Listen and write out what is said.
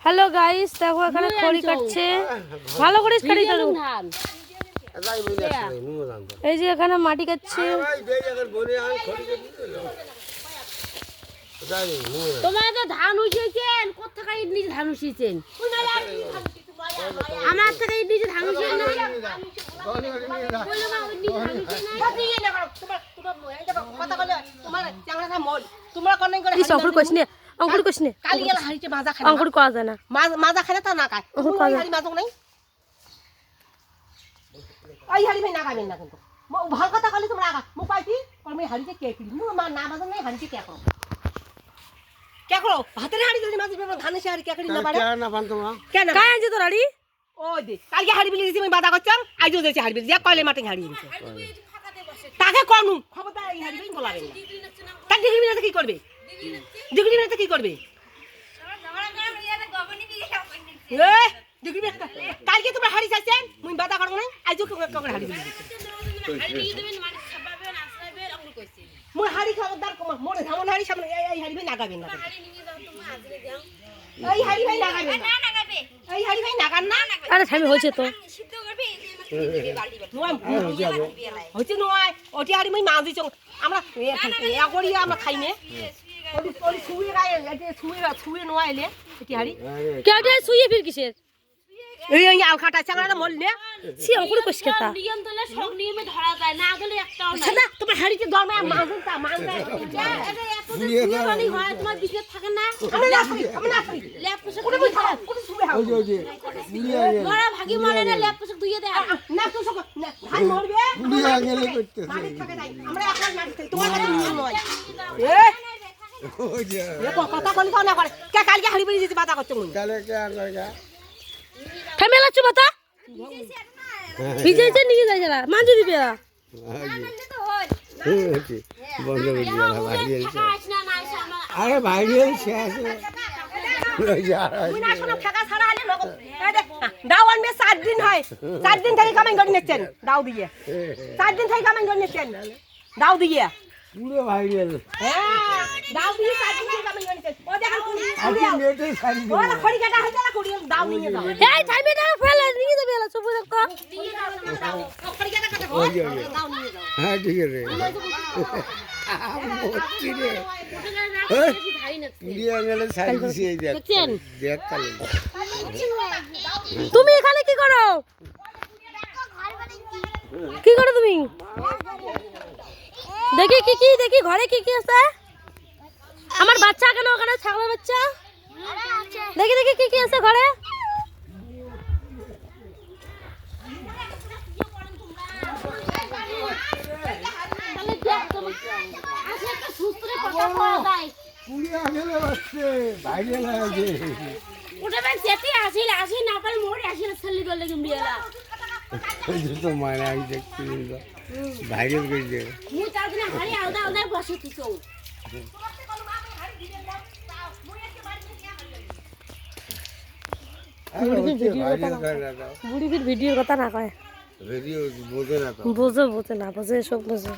Hello guys, দেখো এখানে খড়ি কাটছে। ভালো করে খড়ি দাও। এই যে এখানে মাটি কাটছে। তোমার তো ধান উঠিয়েছেন, কোথা থেকে ধান উঠিয়েছেন? আমার থেকে নিজে ধান উঠিয়েছেন না। অঙ্কুর কইস নে, অঙ্কুর কইস নে। কালি গেল হাড়িতে মাজা খায়। অঙ্কুর কওয়া যায় না। মাজা খায় তা না খায়। হাড়ি মাজক নাই। ওই হাড়ি ভাই না খাবেন না কিন্তু। ভাল কথা কইলে তোমরা আগা। মু পাইছি, আমি হাড়িতে কে করি। মু মা না মাজক নাই হাড়িতে কে করো। কে করো? হাতের হাড়ি যদি মাঝে ধানের হাড়ি কে করি না পারে? কেন না পান তোমরা? কেন কাই আনছে তোর হাড়ি? ওই দে কালকে হাড়ি বিলি দিছি আমি বাধা করছাম, আইজো যাইছে হাড়ি বিলি। যা কইলে মাটি হাড়ি দিছে। তাকে কোনু খবরদার এই হাড়ি বিলি বলাবেন না। তাক ডিগ্রি মিনাতে কি করবে? ডিগ্রি মিনাতে কি করবে? এ ডিগ্রি মিনাতে কালকে তোমরা হাড়ি চাইছেন, মুই বাধা করব না। আইজো কোন হাড়ি বিলি দিছে। হাড়ি দিবেন মানে ছাপাবেন আসরাবেন আমল কইছে। মুই হাড়ি খবরদার কম মোরে ধামন হাড়ি সামনে এই হাড়ি বিলি নাগাবেন না। হাড়ি নিয়ে যাও তোমরা আজরে যাও। এই হাড়ি ভাই নাগাবেন না। নাগাবে। এই হাড়ি ভাই নাগান না। আরে ছামি হইছে তো। সিদ্ধ করবে এই বালতি হইছে নয় ওটি হাড়ি মই মাছ দিছ আমরা এ করি আমরা খাই নে ওটি ওটি ছুঁয়ে গায় এটি ছুঁয়ে নয় এলে এটি হাড়ি কেটে শুয়ে ফির কিসের? এই আলখাটা চাংড়া মল নে সি অঙ্কুর কইস কেতা। নিয়ম দলে সব নিয়মে ধরা যায় না দলে একটাও না না তোমার হাড়িতে দরমে মাছটা মাছ দেয় এটা এত সুন্দরই হয় তোমার বিশেষ থাকে না আমি না করি লেপ পোষক কোটি বই কোটি ছুঁয়ে হাও মরা ভাগি মরে না লেপ পোষক দুইয়ে দেয় না পোষক না ভাই মরবে পুলিয়া গেলে করতে মাটি থাকে নাই আমরা একলা মাটি খাই তোমার কাছে নিয়ম নয় ওই যে এ কথা কলি না করে কে কালকে হাড়ি বিলি দিতে বাতা করতে মুই কালে কে আর লাগা ফেমেলা চুবাতা ভিজেছে নিয়ে যাই যারা মাঝে দিবে। বন্ধ করে দিলা বাইরে আরে বাইরে শেষ মুই না শোনা টাকা ছাড়া আলে নগদ দাও আনবে 7 দিন হয় 4 দিন থেকে কামাই করে নিচ্ছেন দাও দিয়ে 4 দিন থেকে কামাই করে নিচ্ছেন দাও দিয়ে পুরো বাইরে হ্যাঁ দাও দিয়ে 4 দিন থেকে কামাই করে নিচ্ছেন ও দেখো আপনি নেটে ছাড়ি ও না খড়ি কাটা হইছে না খড়ি দাও নিয়ে যাও এই ছাইবে না ফেলে নিয়ে যাবে এলা চুপ রাখ তো। দিয়ে দাও খড়ি কাটা কাটা দাও নিয়ে যাও হ্যাঁ ঠিক আছে মতি রে পুলিয়া গেলে ছাড়ি দিছি এই দেখ দেখ কালে তুমি এখানে কি করো? কি করো তুমি? দেখি কি দেখি ঘরে কি আছে? আমার বাচ্চা কেন ওখানে ছাগলের বাচ্চা? দেখি কি আছে ঘরে? পুলিয়া গেলে বাচ্চে বাইরে লাগে উঠবেন সেটি আসি না পারে মোড়ে আসি ছালি দলে গম্বিয়ালা তো মারা আমি দেখছি বাইরে গেছে মুই তার দিন হাড়ি আলাদা আলাদা বসে দিছো বুড়ি ফির ভিডিওর কথা না কয়। ভিডিও বোঝে না তো বোঝে না বোঝে সব বোঝে।